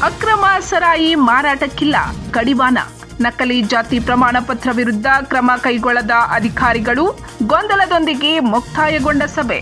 ಅಕ್ರಮ ಸರಾಯಿ ಮಾರಾಟಕ್ಕಿಲ್ಲ ಕಡಿವಾಣ. ನಕಲಿ ಜಾತಿ ಪ್ರಮಾಣ ಪತ್ರ ವಿರುದ್ಧ ಕ್ರಮ ಕೈಗೊಳ್ಳದ ಅಧಿಕಾರಿಗಳು, ಗೊಂದಲದೊಂದಿಗೆ ಮುಕ್ತಾಯಗೊಂಡ ಸಭೆ.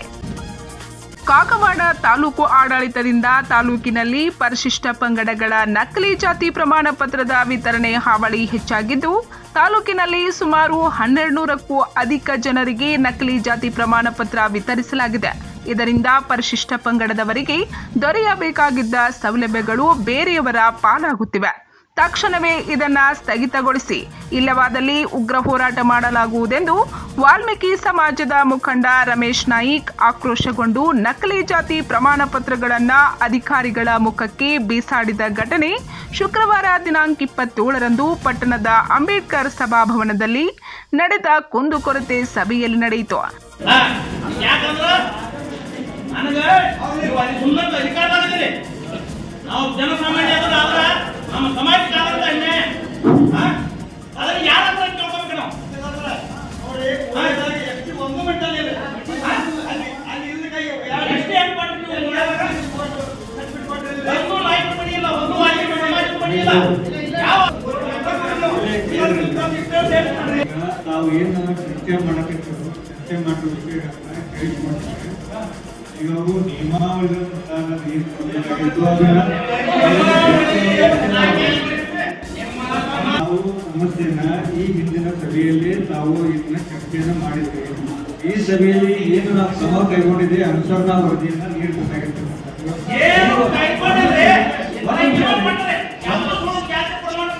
ಕಾಗವಾಡ ತಾಲೂಕು ಆಡಳಿತದಿಂದ ತಾಲೂಕಿನಲ್ಲಿ ಪರಿಶಿಷ್ಟ ಪಂಗಡಗಳ ನಕಲಿ ಜಾತಿ ಪ್ರಮಾಣ ಪತ್ರದ ವಿತರಣೆ ಹಾವಳಿ ಹೆಚ್ಚಾಗಿದ್ದು, ತಾಲೂಕಿನಲ್ಲಿ ಸುಮಾರು 1200ಕ್ಕೂ ಅಧಿಕ ಜನರಿಗೆ ನಕಲಿ ಜಾತಿ ಪ್ರಮಾಣ ಪತ್ರ ವಿತರಿಸಲಾಗಿದೆ. ಇದರಿಂದ ಪರಿಶಿಷ್ಟ ಪಂಗಡದವರಿಗೆ ದೊರೆಯಬೇಕಾಗಿದ್ದ ಸೌಲಭ್ಯಗಳು ಬೇರೆಯವರ ಪಾಲಾಗುತ್ತಿವೆ. ತಕ್ಷಣವೇ ಇದನ್ನು ಸ್ಥಗಿತಗೊಳಿಸಿ, ಇಲ್ಲವಾದಲ್ಲಿ ಉಗ್ರ ಹೋರಾಟ ಮಾಡಲಾಗುವುದೆಂದು ವಾಲ್ಮೀಕಿ ಸಮಾಜದ ಮುಖಂಡ ರಮೇಶ್ ನಾಯ್ಕ್ ಆಕ್ರೋಶಗೊಂಡು ನಕಲಿ ಜಾತಿ ಪ್ರಮಾಣ ಪತ್ರಗಳನ್ನು ಅಧಿಕಾರಿಗಳ ಮುಖಕ್ಕೆ ಬೀಸಾಡಿದ ಘಟನೆ ಶುಕ್ರವಾರ ದಿನಾಂಕ 27ರಂದು ಪಟ್ಟಣದ ಅಂಬೇಡ್ಕರ್ ಸಭಾಭವನದಲ್ಲಿ ನಡೆದ ಕುಂದುಕೊರತೆ ಸಭೆಯಲ್ಲಿ ನಡೆಯಿತು. ನಮ್ಮ ಸಮಾಜಕ್ಕೆ ಆದಂತ ಅನ್ಯಾಯ ಅದನ್ನು ಯಾರ ಹತ್ರ ಕೇಳ್ಕೋಬೇಕು ನಾವು? ಒಂದು ಮಿನಿಟಲ್ಲಿ ಎಷ್ಟು ಏನು ಮಾಡ್ರಿ ನೀವು? ಒಂದು ನಾಯಕ ಪಡಿಯಿಲ್ಲ, ಒಂದು ವಾಲ್ಮೀಕಿ ಸಮಾಜಕ್ಕೆ ಪಡಿಯಿಲ್ಲ. ಯಾವ ನಾವು ಏನು ಚರ್ಚೆ ಮಾಡಬೇಕು ಚರ್ಚೆ ಮಾಡುವ ವಿಷಯಗಳನ್ನ ಕೇಳಿಸ್ಕೊಳ್ತಾರೆ. ಇವಾಗ ನಿಯಮಾವಳಿಗಳ ನಾವು ಸಮಸ್ಯೆನ ಈ ಹಿಂದಿನ ಸಭೆಯಲ್ಲಿ ನಾವು ಇದನ್ನ ಚರ್ಚೆಯನ್ನು ಮಾಡಿದ್ದೇವೆ. ಈ ಸಭೆಯಲ್ಲಿ ಏನು ನಾವು ಕ್ರಮ ಕೈಗೊಂಡಿದೆ ಅನುಸರಣಾ ವರದಿಯನ್ನ ನೀಡಬೇಕಾಗಿತ್ತು.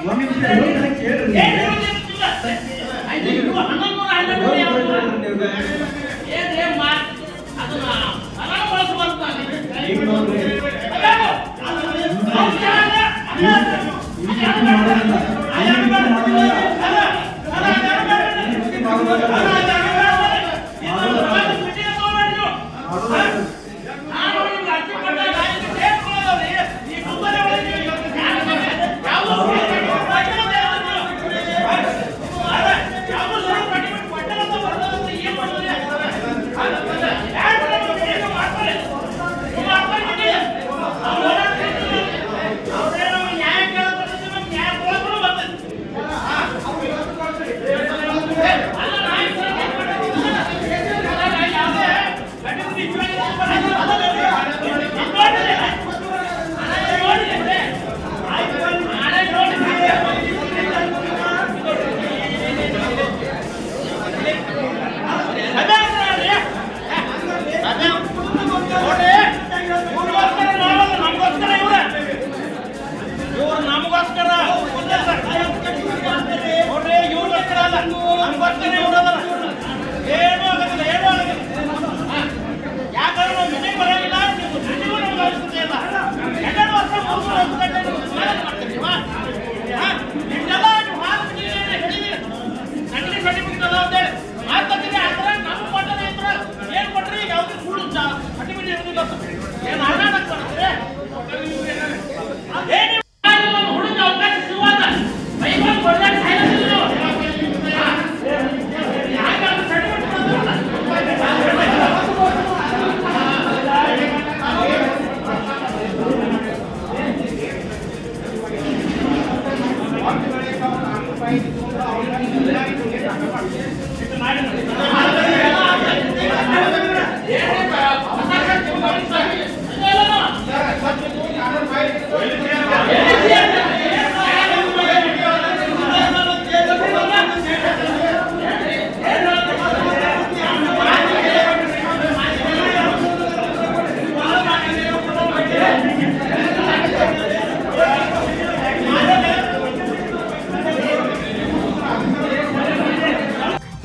ಒಂದು ನಿಮಿಷ ಕೇಳ್ರಿ.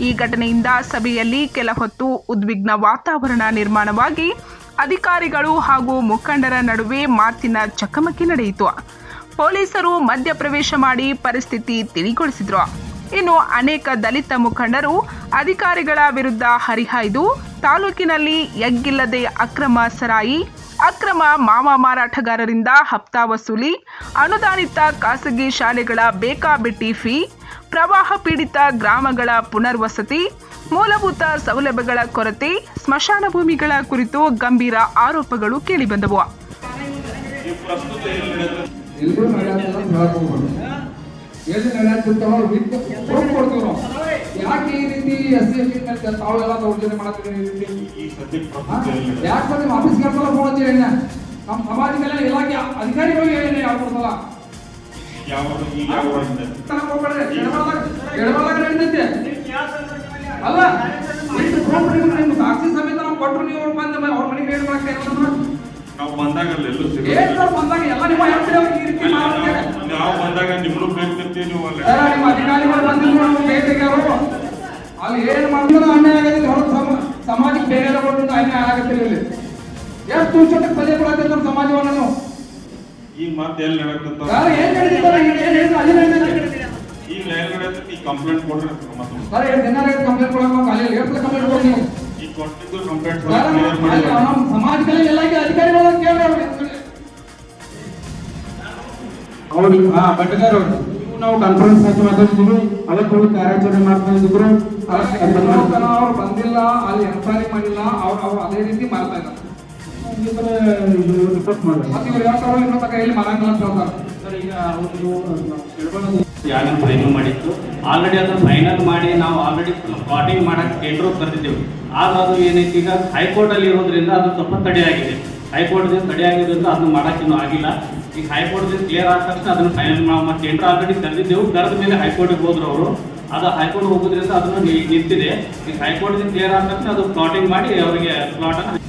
ಈ ಘಟನೆಯಿಂದ ಸಭೆಯಲ್ಲಿ ಕೆಲ ಹೊತ್ತು ಉದ್ವಿಗ್ನ ವಾತಾವರಣ ನಿರ್ಮಾಣವಾಗಿ ಅಧಿಕಾರಿಗಳು ಹಾಗೂ ಮುಖಂಡರ ನಡುವೆ ಮಾತಿನ ಚಕಮಕಿ ನಡೆಯಿತು. ಪೊಲೀಸರು ಮಧ್ಯಪ್ರವೇಶ ಮಾಡಿ ಪರಿಸ್ಥಿತಿ ತಿಳಿಗೊಳಿಸಿದ್ರು. ಇನ್ನು ಅನೇಕ ದಲಿತ ಮುಖಂಡರು ಅಧಿಕಾರಿಗಳ ವಿರುದ್ಧ ಹರಿಹಾಯ್ದು ತಾಲೂಕಿನಲ್ಲಿ ಎಗ್ಗಿಲ್ಲದೆ ಅಕ್ರಮ ಸರಾಯಿ, ಅಕ್ರಮ ಮಾವ ಮಾರಾಟಗಾರರಿಂದ ಹಪ್ತಾ ವಸೂಲಿ, ಅನುದಾನಿತ ಖಾಸಗಿ ಶಾಲೆಗಳ ಬೇಕಾಬಿಟ್ಟಿ ಫೀ, ಪ್ರವಾಹ ಪೀಡಿತ ಗ್ರಾಮಗಳ ಪುನರ್ವಸತಿ, ಮೂಲಭೂತ ಸೌಲಭ್ಯಗಳ ಕೊರತೆ, ಸ್ಮಶಾನ ಭೂಮಿಗಳ ಕುರಿತು ಗಂಭೀರ ಆರೋಪಗಳು ಕೇಳಿಬಂದವು. ಎಲ್ಲರೂ ನಡೆಯಲ್ಲ ಹೇಳಕ್ ಹೋಗ್ಬಾರ್ದು. ಎಲ್ಲಿ ನಡೆಯತ್ತಿರ್ತಾವ ವಿತ್ ಪ್ರೂಫ್ ಕೊಡ್ತೀವಿ ನಾವು. ಯಾಕೆ ಈ ರೀತಿ SC ST ಮೇಲೆ ತಾವೆಲ್ಲ ದೌರ್ಜನ್ಯ ಮಾಡತ್ತೀರಿ ಈ ರೀತಿ? ಯಾಕೆ ಸರ್ ನಿಮ್ಮ ಆಫೀಸ್ ಕೆಲಸ ಫೋನ್ ಹಚ್ಚಿರಿ? ನಮ್ಮ ಸಮಾಜಕ್ಕೆಲ್ಲ ಇಲಾಖೆ ಅಧಿಕಾರಿಗಳಿಗೆ ಏನೇ ಯಾವ ಕೊಡ್ಸಲ್ಲ. ಎಡಬಾಗ ನಡೀತೈತೆ ಅಲ್ಲ, ನಿಮ್ಮ ಸಾಕ್ಷಿ ಸಮೇತ ನಾವು ಕೊಟ್ಟರು ನೀವು ಬಂದು ಅವ್ರ ಮನೆಗೆ ಏನ್ ಮಾಡಕ್ಕೆ ನಾವು ಬಂದಾಗ ಎಲ್ಲೂ ಬಂದಾಗ ಎಲ್ಲ ನಿಮ್ಮ ಹೇಳ್ತೀರಿ ಅವ್ರಿಗೆ ಈ ರೀತಿ ಮಾಡ್ತಾರೆ. ನಾವು ಬಂದಾಗ ನಿಮ್ಮನ್ನು ಬೇಡ್ತಿರ್ತೀವಿ ನೀವು ಅಲ್ಲೇ ನಿಮ್ಮ ಅಧಿಕಾರಿಗಳು ಬಂದಿದ್ರು ನಾವು ಬೇಟೆಗಾರರು ಅಲ್ಲಿ ಏನ್ ಮಾಡಿದ್ರು ಅನ್ಯಾಯ ಆಗತ್ತೆ. ಹೊರ ಸಮಾಜಕ್ಕೆ ಬೇರೆ ಕೊಟ್ಟು ಅನ್ಯಾಯ ಆಗತ್ತೆ. ಇಲ್ಲಿ ಎಷ್ಟು ತುಚ್ಚಕ್ಕೆ ಪದೇ ಕೊಡತ್ತೆ ನಮ್ಮ ಸಮಾಜವನ್ನು. ಈಗ ಮತ್ತೆ ಎಲ್ಲಿ ನಡೆಯುತ್ತ ಏನ್ ನಡೀತಾರೆ ಈಗ ಈ ಕಂಪ್ಲೇಂಟ್ ಕೊಡ್ರಿ ಸರ್. ಎಷ್ಟು ದಿನ ಕಂಪ್ಲೇಂಟ್ ಕೊಡಕ್ಕೆ ಅಲ್ಲಿ ಎಷ್ಟು ಕಂಪ್ಲೇಂಟ್ ಕೊಡಿ ನೀವು? ಈಗ ಕೊಟ್ಟಿದ್ದು ಕಂಪ್ಲೇಂಟ್ ನಮ್ಮ ಸಮಾಜದಲ್ಲಿ ಎಲ್ಲ ಅಧಿಕಾರಿಗಳು ಕೇಳಿ ಅವ್ರಿಗೆ ಬಟ್ಟಗಾರ ನಾವು ಕಾನ್ಫರೆನ್ಸ್ ಹಾಕಿ ಮಾತಾಡ್ತಿದ್ವಿ, ಅದಕ್ಕೆ ಕಾರ್ಯಾಚರಣೆ ಮಾಡ್ತಾ ಇದ್ರು. ಅವ್ರು ಬಂದಿಲ್ಲ, ಅಲ್ಲಿ ಎನ್ಕ್ವೈರಿ ಮಾಡಿಲ್ಲ, ಅವ್ರು ಅದೇ ರೀತಿ ಮಾಡ್ತಾ ಇದ್ದಾರೆ. ರಿಪೋರ್ಟ್ ಮಾಡಿ ಮತ್ತೆ ಇವ್ರು ಹೇಳ್ತಾರೋ ಇನ್ನೂ ತನಕ ಎಲ್ಲಿ ಮಾಡಂಗಿಲ್ಲ ಅಂತ ಹೇಳ್ತಾರೆ. ಸರ್. ಈಗ ಯಾವಾಗ ಫೈನಲ್ ಮಾಡಿತ್ತು ಆಲ್ರೆಡಿ ಅದನ್ನು ಫೈನಲ್ ಮಾಡಿ ನಾವು ಆಲ್ರೆಡಿ ಪ್ಲಾಟಿಂಗ್ ಮಾಡಕ್ಕೆ ಟೆಂಡರ್ ಕರೆದಿದ್ದೇವೆ. ಆದ್ರೆ ಅದು ಏನೈತಿ ಈಗ ಹೈಕೋರ್ಟಲ್ಲಿ ಇರೋದ್ರಿಂದ ಅದು ಸ್ವಲ್ಪ ತಡೆಯಾಗಿದೆ. ಹೈಕೋರ್ಟ್ದಿಂದ ತಡೆಯಾಗಿರೋದ್ರಿಂದ ಅದನ್ನು ಮಾಡೋಕ್ಕೆ ಇನ್ನೂ ಆಗಿಲ್ಲ. ಈಗ ಹೈಕೋರ್ಟ್ದಿಂದ ಕ್ಲಿಯರ್ ಆದ ತಕ್ಷಣ ಅದನ್ನು ಫೈನಲ್ ನಾವು ಟೆಂಡರ್ ಆಲ್ರೆಡಿ ಕರೆದಿದ್ದೆವು. ಕರೆದ ಮೇಲೆ ಹೈಕೋರ್ಟಿಗೆ ಹೋದ್ರು ಅವರು. ಅದು ಹೈಕೋರ್ಟ್ ಹೋಗೋದ್ರಿಂದ ಅದನ್ನು ನಿಂತಿದೆ. ಈಗ ಹೈಕೋರ್ಟ್ದಿಂದ ಕ್ಲಿಯರ್ ಆದ ತಕ್ಷಣ ಅದು ಪ್ಲಾಟಿಂಗ್ ಮಾಡಿ ಅವರಿಗೆ ಪ್ಲಾಟನ್ನು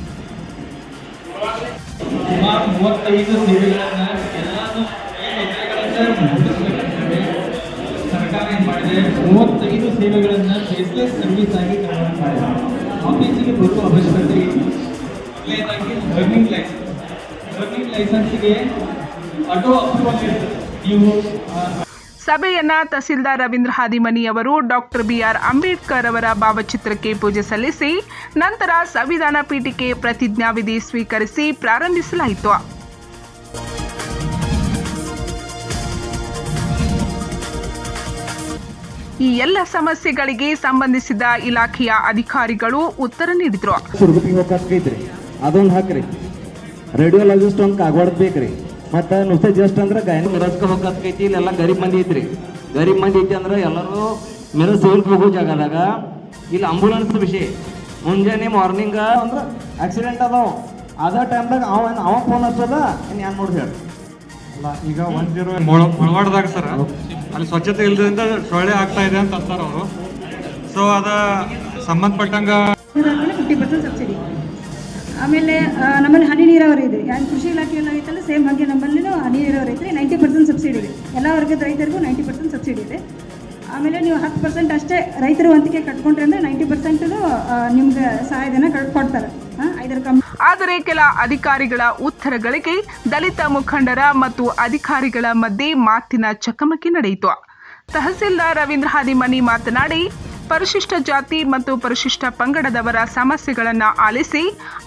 ಸುಮಾರು 35 ಸೇವೆಗಳನ್ನು ಎಲ್ಲಾನು ಸರ್ಕಾರ ಏನು ಮಾಡಿದೆ, 35 ಸೇವೆಗಳನ್ನು ಫೇಸ್ಲೆಸ್ ಸರ್ವಿಸ್ ಆಗಿ ಕನ್ವರ್ಟ್ ಮಾಡಿದೆ. ಆಫೀಸಿಗೆ ಬರುವ ಅವಶ್ಯಕತೆ ಮೊದಲನೇದಾಗಿ ಲರ್ನಿಂಗ್ ಲೈಸೆನ್ಸ್ಗೆ ಆಟೋ ಅಪ್ರೂವಲ್ ಇರ್ತದೆ. ನೀವು ಸಭೆಯನ್ನ ತಹಸೀಲ್ದಾರ್ ರವೀಂದ್ರ ಹಾದಿಮನಿ ಅವರು ಡಾಕ್ಟರ್ BR ಅಂಬೇಡ್ಕರ್ ಅವರ ಭಾವಚಿತ್ರಕ್ಕೆ ಪೂಜೆ ಸಲ್ಲಿಸಿ ನಂತರ ಸಂವಿಧಾನ ಪೀಠಕ್ಕೆ ಪ್ರತಿಜ್ಞಾವಿಧಿ ಸ್ವೀಕರಿಸಿ ಪ್ರಾರಂಭಿಸಲಾಯಿತು. ಈ ಎಲ್ಲ ಸಮಸ್ಯೆಗಳಿಗೆ ಸಂಬಂಧಿಸಿದ ಇಲಾಖೆಯ ಅಧಿಕಾರಿಗಳು ಉತ್ತರ ನೀಡಿದರು. ಅದೊಂದು ಹಾಕ್ರಿ, ರೇಡಿಯೋಲಜಿಸ್ಟ್ ಒಂದು ಕಾಗವಾಡದ್ ಬೇಕ್ರಿ, ಮತ್ತು ನುಸೆ ಜಸ್ಟ್ ಅಂದ್ರೆ ಗಾಯನ ಮಿರಸ್ಕ ಹೋಗತ್ಕೈತಿ. ಇಲ್ಲೆಲ್ಲ ಗರೀಬ್ ಮಂದಿ ಐತ್ರಿ. ಗರೀಬ್ ಮಂದಿ ಐತಿ ಅಂದ್ರೆ ಎಲ್ಲರೂ ಮಿರಸ್ ಸೇಲ್ಕ್ ಹೋಗೋ ಜಾಗದಾಗ ಇಲ್ಲಿ ಆಂಬುಲೆನ್ಸ್ ವಿಷಯ ಮುಂಜಾನೆ ಮಾರ್ನಿಂಗ್ ಅಂದ್ರೆ ಆಕ್ಸಿಡೆಂಟ್ ಅದಾವ. ಅದ ಟೈಮ್ದಾಗ ಅವ ಫೋನ್ ಹಚ್ಚೋದ ಏನು ನೋಡಿ ಹೇಳಿ. ಅಲ್ಲ, ಈಗ 10 ಮುಳವಾಡದಾಗ ಸರ್ ಅಲ್ಲಿ ಸ್ವಚ್ಛತೆ ಇಲ್ಲದ್ರಿಂದ ಸೊಳ್ಳೆ ಆಗ್ತಾ ಇದೆ ಅಂತ ಅಂತಾರೆ ಅವರು. ಸೊ ಅದ ಸಂಬಂಧಪಟ್ಟಂಗ 50% ಸಬ್ಸಿಡಿ. ಆಮೇಲೆ ನಮ್ಮಲ್ಲಿ ಹನಿ ನೀರಾವರಿ ಇದೆ. ಯಾರು ಕೃಷಿ ಇಲಾಖೆಯಲ್ಲಿ ಐತಲ್ಲ ಸೇಮ್ ಹಾಗೆ ನಮ್ಮಲ್ಲಿ ಹನಿ ನೀರಾವರಿ ಐತೆ. 90% ಸಬ್ಸಿಡಿ ಇದೆ. ಎಲ್ಲ ವರ್ಗದ ರೈತರಿಗೂ 90% ಸಬ್ಸಿಡಿ ಇದೆ. ಆಮೇಲೆ ನೀವು 10% ಅಷ್ಟೇ ರೈತರು ವಂತಿಕೆ ಕಟ್ಕೊಂಡ್ರೆ ಅಂದರೆ 90% ನಿಮ್ಗೆ ಸಹಾಯಧನ ಕೊಡ್ತಾರೆ. ಇದರ ಆದರೆ ಕೆಲ ಅಧಿಕಾರಿಗಳ ಉತ್ತರಗಳಿಗೆ ದಲಿತ ಮುಖಂಡರ ಮತ್ತು ಅಧಿಕಾರಿಗಳ ಮಧ್ಯೆ ಮಾತಿನ ಚಕಮಕಿ ನಡೆಯಿತು. ತಹಸೀಲ್ದಾರ್ ರವೀಂದ್ರ ಹಾದಿಮನಿ ಮಾತನಾಡಿ, ಪರಿಶಿಷ್ಟ ಜಾತಿ ಮತ್ತು ಪರಿಶಿಷ್ಟ ಪಂಗಡದವರ ಸಮಸ್ಯೆಗಳನ್ನು ಆಲಿಸಿ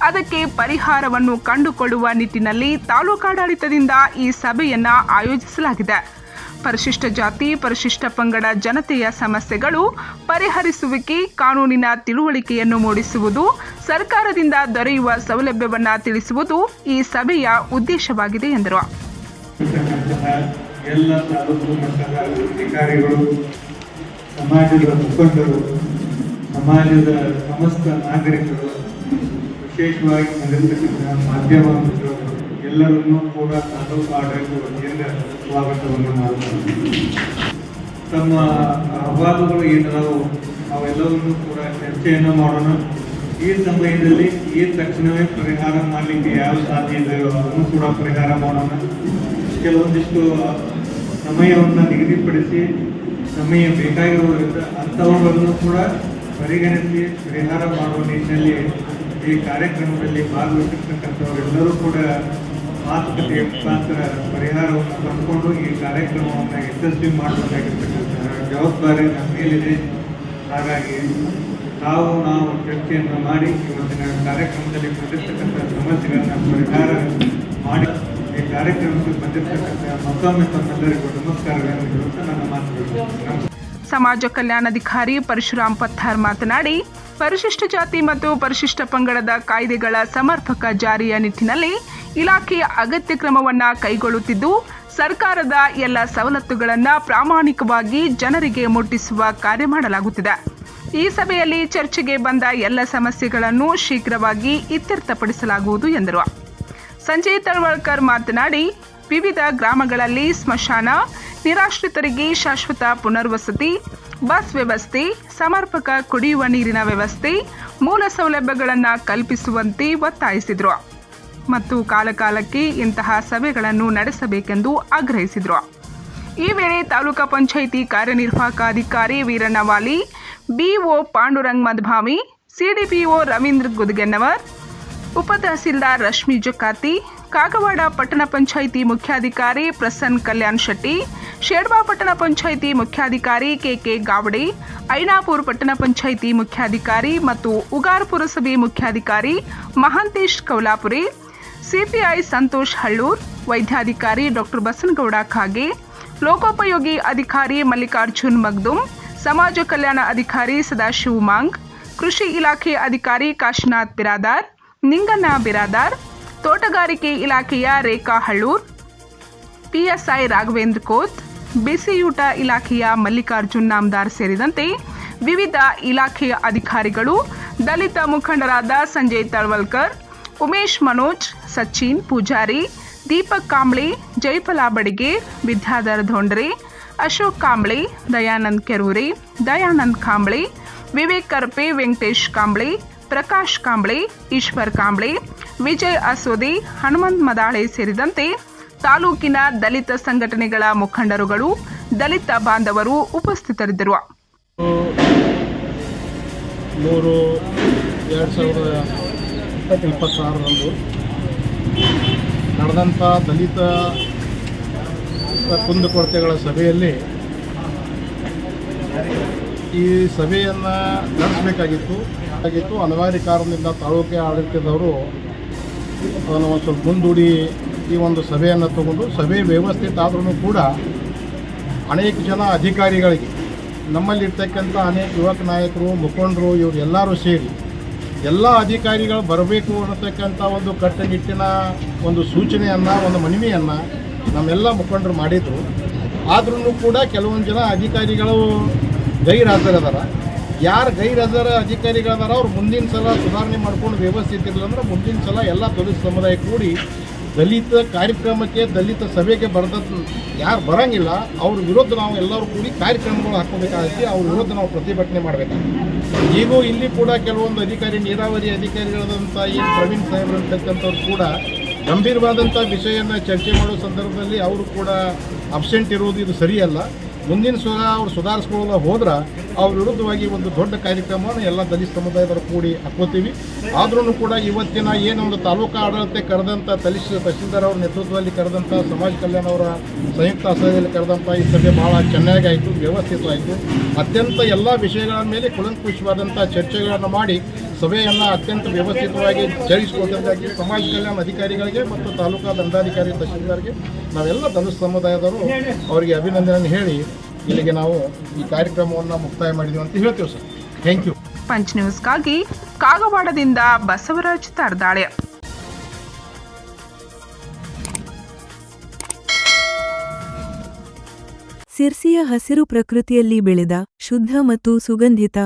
ಅದಕ್ಕೆ ಪರಿಹಾರವನ್ನು ಕಂಡುಕೊಳ್ಳುವ ನಿಟ್ಟಿನಲ್ಲಿ ತಾಲೂಕಾಡಳಿತದಿಂದ ಈ ಸಭೆಯನ್ನು ಆಯೋಜಿಸಲಾಗಿದೆ. ಪರಿಶಿಷ್ಟ ಜಾತಿ ಪರಿಶಿಷ್ಟ ಪಂಗಡ ಜನತೆಯ ಸಮಸ್ಯೆಗಳು ಪರಿಹರಿಸುವಿಕೆ, ಕಾನೂನಿನ ತಿಳುವಳಿಕೆಯನ್ನು ಮೂಡಿಸುವುದು, ಸರ್ಕಾರದಿಂದ ದೊರೆಯುವ ಸೌಲಭ್ಯವನ್ನು ತಿಳಿಸುವುದು ಈ ಸಭೆಯ ಉದ್ದೇಶವಾಗಿದೆ ಎಂದರು. ಎಲ್ಲ ತಾಲೂಕು ಮಟ್ಟದ ಅಧಿಕಾರಿಗಳು, ಸಮಾಜದ ಮುಖಂಡರು, ಸಮಾಜದ ಸಮಸ್ತ ನಾಗರಿಕರು, ವಿಶೇಷವಾಗಿ ಬಂದಿರತಕ್ಕಂಥ ಮಾಧ್ಯಮ ಮಿತ್ರರು ಎಲ್ಲರನ್ನೂ ಕೂಡ ತಾಲೂಕು ಆಡಳಿತ ವತಿಯಿಂದ ಸ್ವಾಗತವನ್ನು ಮಾಡುತ್ತಾರೆ. ತಮ್ಮ ಅಹವಾಲುಗಳು ಏನದಾವು ಅವೆಲ್ಲವನ್ನೂ ಕೂಡ ಚರ್ಚೆಯನ್ನು ಮಾಡೋಣ. ಈ ಸಮಯದಲ್ಲಿ ಈ ತಕ್ಷಣವೇ ಪರಿಹಾರ ಮಾಡಲಿಕ್ಕೆ ಯಾವ ಸಾಧ್ಯ ಇದೆಯೋ ಅದನ್ನು ಕೂಡ ಪರಿಹಾರ ಮಾಡೋಣ. ಕೆಲವೊಂದಿಷ್ಟು ಸಮಯವನ್ನು ನಿಗದಿಪಡಿಸಿ ಸಮಯ ಬೇಕಾಗಿರುವುದರಿಂದ ಅಂಥವುಗಳನ್ನು ಕೂಡ ಪರಿಗಣಿಸಿ ಪರಿಹಾರ ಮಾಡುವ ನಿಟ್ಟಿನಲ್ಲಿ ಈ ಕಾರ್ಯಕ್ರಮದಲ್ಲಿ ಭಾಗವಹಿಸಿರ್ತಕ್ಕಂಥವರೆಲ್ಲರೂ ಕೂಡ ಮಾತುಕತೆಯ ಮುಖಾಂತರ ಪರಿಹಾರವನ್ನು ಕಂಡುಕೊಂಡು ಈ ಕಾರ್ಯಕ್ರಮವನ್ನು ಯಶಸ್ವಿ ಮಾಡಬೇಕಾಗಿರ್ತಕ್ಕಂಥ ಜವಾಬ್ದಾರಿ ನಮ್ಮ ಮೇಲಿದೆ. ಹಾಗಾಗಿ ನಾವು ಚರ್ಚೆಯನ್ನು ಮಾಡಿ ಇವತ್ತಿನ ಕಾರ್ಯಕ್ರಮದಲ್ಲಿ ಬಂದಿರತಕ್ಕಂಥ ಸಮಸ್ಯೆಗಳನ್ನು ಪರಿಹಾರ ಮಾಡಿ ಈ ಕಾರ್ಯಕ್ರಮಕ್ಕೆ ಬಂದಿರತಕ್ಕಂಥ ಮತ್ತೊಮ್ಮೆ ತಮ್ಮೆಲ್ಲರಿಗೂ ನಮಸ್ಕಾರಗಳನ್ನು ಹೇಳುತ್ತಾ ನನ್ನ ಮಾತುಗಳು. ಸಮಾಜ ಕಲ್ಯಾಣಾಧಿಕಾರಿ ಪರಶುರಾಮ್ ಪತ್ತಾರ್ ಮಾತನಾಡಿ, ಪರಿಶಿಷ್ಟ ಜಾತಿ ಮತ್ತು ಪರಿಶಿಷ್ಟ ಪಂಗಡದ ಕಾಯ್ದೆಗಳ ಸಮರ್ಪಕ ಜಾರಿಯ ನಿಟ್ಟಿನಲ್ಲಿ ಇಲಾಖೆ ಅಗತ್ಯ ಕ್ರಮವನ್ನು ಕೈಗೊಳ್ಳುತ್ತಿದ್ದು ಸರ್ಕಾರದ ಎಲ್ಲ ಸವಲತ್ತುಗಳನ್ನು ಪ್ರಾಮಾಣಿಕವಾಗಿ ಜನರಿಗೆ ಮುಟ್ಟಿಸುವ ಕಾರ್ಯ ಮಾಡಲಾಗುತ್ತಿದೆ. ಈ ಸಭೆಯಲ್ಲಿ ಚರ್ಚೆಗೆ ಬಂದ ಎಲ್ಲ ಸಮಸ್ಯೆಗಳನ್ನು ಶೀಘ್ರವಾಗಿ ಇತ್ಯರ್ಥಪಡಿಸಲಾಗುವುದು ಎಂದರು. ಸಂಜಯ್ ತಳವಳ್ಕರ್ ಮಾತನಾಡಿ, ವಿವಿಧ ಗ್ರಾಮಗಳಲ್ಲಿ ಸ್ಮಶಾನ, ನಿರಾಶ್ರಿತರಿಗೆ ಶಾಶ್ವತ ಪುನರ್ವಸತಿ, ಬಸ್ ವ್ಯವಸ್ಥೆ, ಸಮರ್ಪಕ ಕುಡಿಯುವ ನೀರಿನ ವ್ಯವಸ್ಥೆ, ಮೂಲ ಸೌಲಭ್ಯಗಳನ್ನು ಕಲ್ಪಿಸುವಂತೆ ಒತ್ತಾಯಿಸಿದರು ಮತ್ತು ಕಾಲಕಾಲಕ್ಕೆ ಇಂತಹ ಸಭೆಗಳನ್ನು ನಡೆಸಬೇಕೆಂದು ಆಗ್ರಹಿಸಿದರು. ಈ ವೇಳೆ ತಾಲೂಕಾ ಪಂಚಾಯಿತಿ ಕಾರ್ಯನಿರ್ವಾಹಕ ಅಧಿಕಾರಿ ವೀರಣ್ಣವಾಲಿ, ಬಿಒ ಪಾಂಡುರಂಗ್ ಮಧಭಾವಿ, ಸಿಡಿಪಿಒ ರವೀಂದ್ರ ಗುದಗೆನ್ನವರ್, ಉಪ ತಹಸೀಲ್ದಾರ್ ರಶ್ಮಿ ಜಕಾತಿ, ಕಾಗವಾಡ ಪಟ್ಟಣ ಪಂಚಾಯಿತಿ ಮುಖ್ಯಾಧಿಕಾರಿ ಪ್ರಸನ್ನ ಕಲ್ಯಾಣ್ ಶೆಟ್ಟಿ, ಶೇಡ್ಬಾ ಪಟ್ಟಣ ಪಂಚಾಯಿತಿ ಮುಖ್ಯಾಧಿಕಾರಿ ಕೆಕೆ ಗಾವಡೆ, ಐನಾಪುರ ಪಟ್ಟಣ ಪಂಚಾಯಿತಿ ಮುಖ್ಯಾಧಿಕಾರಿ ಮತ್ತು ಉಗಾರ್ ಪುರಸಭೆ ಮುಖ್ಯಾಧಿಕಾರಿ ಮಹಾಂತೇಶ್ ಕೌಲಾಪುರೆ, ಸಿಪಿಐ ಸಂತೋಷ್ ಹಳ್ಳೂರ್, ವೈದ್ಯಾಧಿಕಾರಿ ಡಾಕ್ಟರ್ ಬಸನಗೌಡ ಖಾಗೆ, ಲೋಕೋಪಯೋಗಿ ಅಧಿಕಾರಿ ಮಲ್ಲಿಕಾರ್ಜುನ್ ಮಗ್ದುಮ್, ಸಮಾಜ ಕಲ್ಯಾಣ ಅಧಿಕಾರಿ ಸದಾಶಿವ್ ಮಾಂಗ್, ಕೃಷಿ ಇಲಾಖೆ ಅಧಿಕಾರಿ ಕಾಶಿನಾಥ್ ಬಿರಾದಾರ್, ನಿಂಗಣ್ಣ ಬಿರಾದಾರ್, ತೋಟಗಾರಿಕೆ ಇಲಾಖೆಯ ರೇಖಾ ಹಳ್ಳೂರ್, ಪಿಎಸ್ಐ ರಾಘವೇಂದ್ರ ಕೋತ್, ಬಿಸಿಯೂಟ ಇಲಾಖೆಯ ಮಲ್ಲಿಕಾರ್ಜುನ್ ನಾಮದಾರ್ ಸೇರಿದಂತೆ ವಿವಿಧ ಇಲಾಖೆಯ ಅಧಿಕಾರಿಗಳು, ದಲಿತ ಮುಖಂಡರಾದ ಸಂಜಯ್ ತಳವಳ್ಕರ್, ಉಮೇಶ್ ಮನೋಜ್, ಸಚಿನ್ ಪೂಜಾರಿ, ದೀಪಕ್ ಕಾಂಬ್ಳೆ, ಜೈಫಲಾ ಬಡಿಗೆ, ವಿದ್ಯಾಧರ್ ಧೋಂಡ್ರೆ, ಅಶೋಕ್ ಕಾಂಬ್ಳೆ, ದಯಾನಂದ್ ಕೆರೂರೆ, ದಯಾನಂದ್ ಕಾಂಬ್ಳೆ, ವಿವೇಕ್ ಕರ್ಪೆ, ವೆಂಕಟೇಶ್ ಕಾಂಬ್ಳೆ, ಪ್ರಕಾಶ್ ಕಾಂಬ್ಳೆ, ಈಶ್ವರ್ ಕಾಂಬ್ಳೆ, ವಿಜಯ್ ಅಸೋದೆ, ಹನುಮಂತ್ ಮದಾಳೆ ಸೇರಿದಂತೆ ತಾಲೂಕಿನ ದಲಿತ ಸಂಘಟನೆಗಳ ಮುಖಂಡರುಗಳು, ದಲಿತ ಬಾಂಧವರು ಉಪಸ್ಥಿತರಿದ್ದರು. 3/2026 ನಡೆದಂಥ ದಲಿತ ಕುಂದುಕೊರತೆಗಳ ಸಭೆಯಲ್ಲಿ ಈ ಸಭೆಯನ್ನು ನಡೆಸಬೇಕಾಗಿತ್ತು. ಅನಿವಾರ್ಯ ಕಾರಣದಿಂದ ತಾಲೂಕೆ ಆಡಳಿತದವರು ಅದನ್ನು ಒಂದು ಸ್ವಲ್ಪ ಮುಂದೂಡಿ ಈ ಒಂದು ಸಭೆಯನ್ನು ತಗೊಂಡು, ಸಭೆ ವ್ಯವಸ್ಥಿತ ಆದ್ರೂ ಕೂಡ ಅನೇಕ ಜನ ಅಧಿಕಾರಿಗಳಿಗೆ, ನಮ್ಮಲ್ಲಿರ್ತಕ್ಕಂಥ ಅನೇಕ ಯುವಕ ನಾಯಕರು, ಮುಖಂಡರು, ಇವರು ಎಲ್ಲರೂ ಸೇರಿ ಎಲ್ಲ ಅಧಿಕಾರಿಗಳು ಬರಬೇಕು ಅನ್ನತಕ್ಕಂಥ ಒಂದು ಕಟ್ಟುನಿಟ್ಟಿನ ಒಂದು ಸೂಚನೆಯನ್ನು, ಒಂದು ಮನವಿಯನ್ನು ನಮ್ಮೆಲ್ಲ ಮುಖಂಡರು ಮಾಡಿದರು. ಆದ್ರೂ ಕೂಡ ಕೆಲವೊಂದು ಜನ ಅಧಿಕಾರಿಗಳು ಗೈರ್ಹಾಜರದಾರ. ಯಾರು ಗೈರ್ಹಾಜರ ಅಧಿಕಾರಿಗಳದಾರ ಅವ್ರು ಮುಂದಿನ ಸಲ ಸುಧಾರಣೆ ಮಾಡ್ಕೊಂಡು ವ್ಯವಸ್ಥಿತ ಇರಲಿಲ್ಲ ಅಂದ್ರೆ ಮುಂದಿನ ಸಲ ಎಲ್ಲ ದಲಿತ ಸಮುದಾಯ ಕೂಡಿ ದಲಿತ ಕಾರ್ಯಕ್ರಮಕ್ಕೆ, ದಲಿತ ಸಭೆಗೆ ಯಾರು ಬರೋಂಗಿಲ್ಲ ಅವ್ರ ವಿರುದ್ಧ ನಾವು ಎಲ್ಲರೂ ಕೂಡಿ ಕಾರ್ಯಕ್ರಮಗಳು ಹಾಕೋಬೇಕಾಗುತ್ತೆ. ಅವ್ರ ವಿರುದ್ಧ ನಾವು ಪ್ರತಿಭಟನೆ ಮಾಡಬೇಕಾಗುತ್ತೆ. ಈಗೂ ಇಲ್ಲಿ ಕೂಡ ಕೆಲವೊಂದು ಅಧಿಕಾರಿ, ನೀರಾವರಿ ಅಧಿಕಾರಿಗಳಾದಂಥ ಏನು ಪ್ರವೀಣ್ ಸಾಹೇಬ್ರು ಅಂತಕ್ಕಂಥವ್ರು ಕೂಡ ಗಂಭೀರವಾದಂಥ ವಿಷಯವನ್ನು ಚರ್ಚೆ ಮಾಡೋ ಸಂದರ್ಭದಲ್ಲಿ ಅವರು ಕೂಡ ಅಬ್ಸೆಂಟ್ ಇರುವುದು ಇದು ಸರಿಯಲ್ಲ. ಮುಂದಿನ ಸಲ ಅವ್ರು ಸುಧಾರಿಸ್ಕೊಳ್ಳೋ ಹೋದ್ರೆ ಅವ್ರ ವಿರುದ್ಧವಾಗಿ ಒಂದು ದೊಡ್ಡ ಕಾರ್ಯಕ್ರಮವನ್ನು ಎಲ್ಲ ದಲಿತ ಸಮುದಾಯದವರು ಕೂಡಿ ಹಾಕೋತೀವಿ. ಆದ್ರೂ ಕೂಡ ಇವತ್ತಿನ ಏನೊಂದು ತಾಲೂಕಾ ಆಡಳಿತ ಕರೆದಂಥ ತಹಸೀಲ್ದಾರ್ ಅವರ ನೇತೃತ್ವದಲ್ಲಿ ಕರೆದಂಥ ಸಮಾಜ ಕಲ್ಯಾಣ ಅವರ ಸಂಯುಕ್ತ ಆಶ್ರಯದಲ್ಲಿ ಕರೆದಂಥ ಈ ಸಭೆ ಭಾಳ ಚೆನ್ನಾಗಿ ಆಯಿತು, ವ್ಯವಸ್ಥಿತವಾಯಿತು. ಅತ್ಯಂತ ಎಲ್ಲ ವಿಷಯಗಳ ಮೇಲೆ ಕುಲಂಕುಷವಾದಂಥ ಚರ್ಚೆಗಳನ್ನು ಮಾಡಿ ಸಭೆಯನ್ನು ಅತ್ಯಂತ ವ್ಯವಸ್ಥಿತವಾಗಿ ಜಯಿಸಿಕೊಳ್ಳೋದಕ್ಕಾಗಿ ಸಮಾಜ ಕಲ್ಯಾಣ ಅಧಿಕಾರಿಗಳಿಗೆ ಮತ್ತು ತಾಲೂಕಾ ದಂಡಾಧಿಕಾರಿ ತಹಸೀಲ್ದಾರ್ಗೆ ನಾವೆಲ್ಲ ದಲಿತ ಸಮುದಾಯದವರು ಅವರಿಗೆ ಅಭಿನಂದನೆ ಹೇಳಿ ಇಲ್ಲಿಗೆ ನಾವು ಈ ಕಾರ್ಯಕ್ರಮವನ್ನು ಮುಕ್ತಾಯ ಮಾಡಿದ್ದೀವಿ ಅಂತ ಹೇಳ್ತೀವಿ ಸರ್. Thank you. ಪಂಚ್ ನ್ಯೂಸ್ಗಾಗಿ ಕಾಗವಾಡದಿಂದ ಬಸವರಾಜ್ ತಾರ್ದಾಳೆ. ಸಿರ್ಸಿಯ ಹಸಿರು ಪ್ರಕೃತಿಯಲ್ಲಿ ಬೆಳೆದ ಶುದ್ಧ ಮತ್ತು ಸುಗಂಧಿತ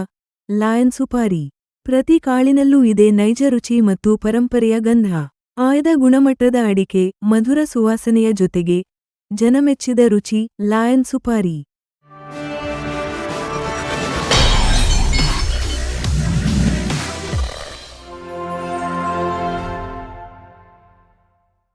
ಲಯನ್ ಸುಪಾರಿ. ಪ್ರತಿ ಕಾಳಿನಲ್ಲೂ ಇದೆ ನೈಜ ರುಚಿ ಮತ್ತು ಪರಂಪರೆಯ ಗಂಧ. ಆಯ್ದ ಗುಣಮಟ್ಟದ ಅಡಿಕೆ, ಮಧುರ ಸುವಾಸನೆಯ ಜೊತೆಗೆ ಜನಮೆಚ್ಚಿದ ರುಚಿ ಲಯನ್ ಸುಪಾರಿ.